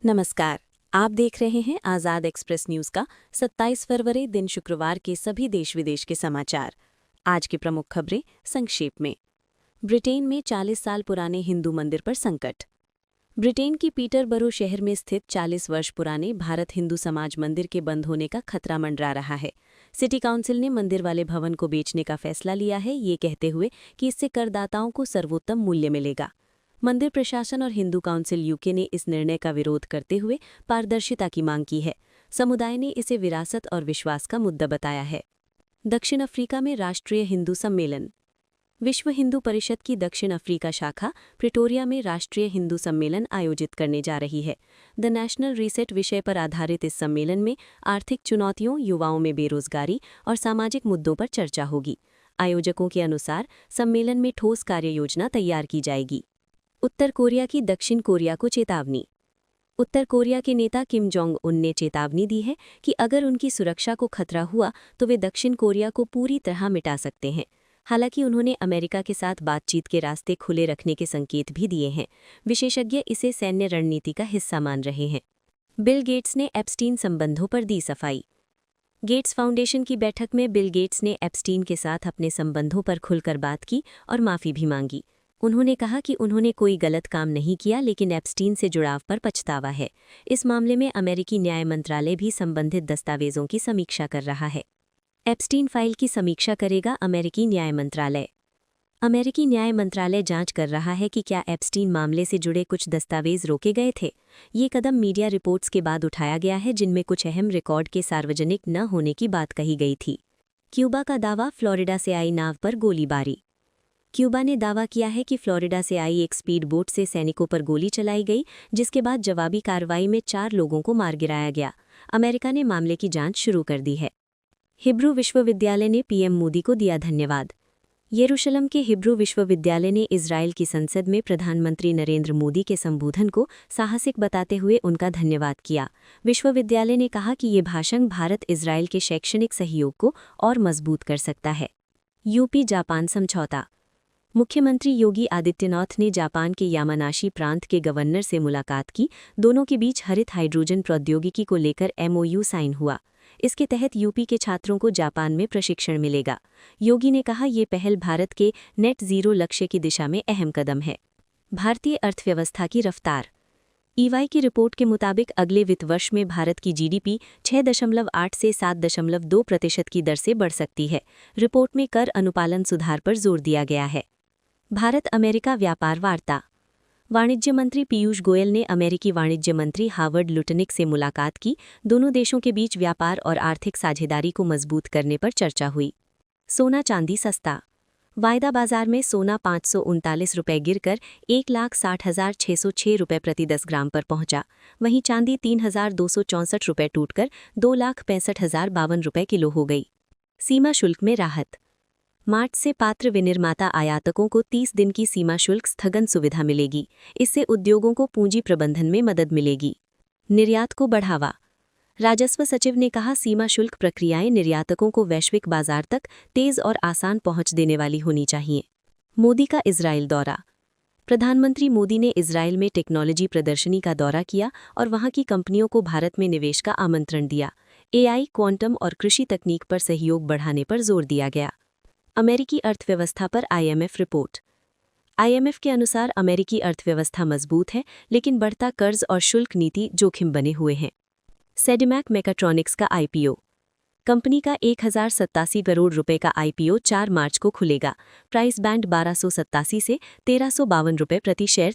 नमस्कार। आप देख रहे हैं आज़ाद एक्सप्रेस न्यूज़ का 27 फरवरी दिन शुक्रवार के सभी देश विदेश के समाचार। आज की प्रमुख खबरें संक्षेप में। ब्रिटेन में 40 साल पुराने हिंदू मंदिर पर संकट। ब्रिटेन की पीटरबरो शहर में स्थित 40 वर्ष पुराने भारत हिंदू समाज मंदिर के बंद होने का खतरा मंडरा रहा है। सिटी काउंसिल ने मंदिर वाले भवन को बेचने का फैसला लिया है, ये कहते हुए कि इससे करदाताओं को सर्वोत्तम मूल्य मिलेगा। मंदिर प्रशासन और हिंदू काउंसिल यूके ने इस निर्णय का विरोध करते हुए पारदर्शिता की मांग की है। समुदाय ने इसे विरासत और विश्वास का मुद्दा बताया है। दक्षिण अफ्रीका में राष्ट्रीय हिंदू सम्मेलन। विश्व हिंदू परिषद की दक्षिण अफ्रीका शाखा प्रिटोरिया में राष्ट्रीय हिंदू सम्मेलन आयोजित करने जा रही है। द नेशनल रीसेट विषय पर आधारित इस सम्मेलन में आर्थिक चुनौतियों, युवाओं में बेरोजगारी और सामाजिक मुद्दों पर चर्चा होगी। आयोजकों के अनुसार सम्मेलन में ठोस कार्ययोजना तैयार की जाएगी। उत्तर कोरिया की दक्षिण कोरिया को चेतावनी। उत्तर कोरिया के नेता किम जोंग उन ने चेतावनी दी है कि अगर उनकी सुरक्षा को खतरा हुआ तो वे दक्षिण कोरिया को पूरी तरह मिटा सकते हैं। हालांकि उन्होंने अमेरिका के साथ बातचीत के रास्ते खुले रखने के संकेत भी दिए हैं। विशेषज्ञ इसे सैन्य रणनीति का हिस्सा मान रहे हैं। बिल गेट्स ने एप्स्टीन संबंधों पर दी सफाई। गेट्स फाउंडेशन की बैठक में बिल गेट्स ने एप्स्टीन के साथ अपने संबंधों पर खुलकर बात की और माफ़ी भी मांगी। उन्होंने कहा कि उन्होंने कोई गलत काम नहीं किया, लेकिन एप्स्टीन से जुड़ाव पर पछतावा है। इस मामले में अमेरिकी न्याय मंत्रालय भी संबंधित दस्तावेजों की समीक्षा कर रहा है। एप्स्टीन फाइल की समीक्षा करेगा अमेरिकी न्याय मंत्रालय। अमेरिकी न्याय मंत्रालय जांच कर रहा है कि क्या एप्स्टीन मामले से जुड़े कुछ दस्तावेज रोके गए थे। ये कदम मीडिया रिपोर्ट्स के बाद उठाया गया है, जिनमें कुछ अहम रिकॉर्ड के सार्वजनिक न होने की बात कही गई थी। क्यूबा का दावा, फ्लोरिडा से आई नाव पर गोलीबारी। क्यूबा ने दावा किया है कि फ्लोरिडा से आई एक स्पीड बोट से सैनिकों पर गोली चलाई गई, जिसके बाद जवाबी कार्रवाई में 4 लोगों को मार गिराया गया। अमेरिका ने मामले की जांच शुरू कर दी है। हिब्रू विश्वविद्यालय ने पीएम मोदी को दिया धन्यवाद। यरूशलेम के हिब्रू विश्वविद्यालय ने इजरायल की संसद में प्रधानमंत्री नरेंद्र मोदी के संबोधन को साहसिक बताते हुए उनका धन्यवाद किया। विश्वविद्यालय ने कहा कि ये भाषण भारत इजरायल के शैक्षणिक सहयोग को और मजबूत कर सकता है। यूपी जापान समझौता। मुख्यमंत्री योगी आदित्यनाथ ने जापान के यामानाशी प्रांत के गवर्नर से मुलाकात की। दोनों के बीच हरित हाइड्रोजन प्रौद्योगिकी को लेकर एमओयू साइन हुआ। इसके तहत यूपी के छात्रों को जापान में प्रशिक्षण मिलेगा। योगी ने कहा, ये पहल भारत के नेट जीरो लक्ष्य की दिशा में अहम कदम है। भारतीय अर्थव्यवस्था की रफ्तार। ईवाई की रिपोर्ट के मुताबिक अगले वित्त वर्ष में भारत की जीडीपी 6.8 से 7.2% की दर से बढ़ सकती है। रिपोर्ट में कर अनुपालन सुधार पर जोर दिया गया है। भारत अमेरिका व्यापार वार्ता। वाणिज्य मंत्री पीयूष गोयल ने अमेरिकी वाणिज्य मंत्री हावर्ड लुटनिक से मुलाकात की। दोनों देशों के बीच व्यापार और आर्थिक साझेदारी को मजबूत करने पर चर्चा हुई। सोना चांदी सस्ता। वायदा बाजार में सोना 539 रुपये गिरकर 1,60,606 रुपये प्रति 10 ग्राम पर पहुंचा। वहीं चांदी 3,264 रुपये टूटकर 2,65,052 रुपये किलो हो गई। सीमा शुल्क में राहत। मार्च से पात्र विनिर्माता आयातकों को 30 दिन की सीमा शुल्क स्थगन सुविधा मिलेगी। इससे उद्योगों को पूंजी प्रबंधन में मदद मिलेगी। निर्यात को बढ़ावा। राजस्व सचिव ने कहा, सीमा शुल्क प्रक्रियाएं निर्यातकों को वैश्विक बाजार तक तेज और आसान पहुंच देने वाली होनी चाहिए। मोदी का इजरायल दौरा। प्रधानमंत्री मोदी ने इजरायल में टेक्नोलॉजी प्रदर्शनी का दौरा किया और वहां की कंपनियों को भारत में निवेश का आमंत्रण दिया। एआई, क्वांटम और कृषि तकनीक पर सहयोग बढ़ाने पर जोर दिया गया। अमेरिकी अर्थव्यवस्था पर आईएमएफ रिपोर्ट। आईएमएफ के अनुसार अमेरिकी अर्थव्यवस्था मजबूत है, लेकिन बढ़ता कर्ज और शुल्क नीति जोखिम बने हुए हैं। सेडिमैक मैकाट्रॉनिक्स का आईपीओ। कंपनी का 1,087 करोड़ रुपए का आईपीओ 4 मार्च को खुलेगा। प्राइस बैंड 1,287 से 1,352 रुपये प्रति शेयर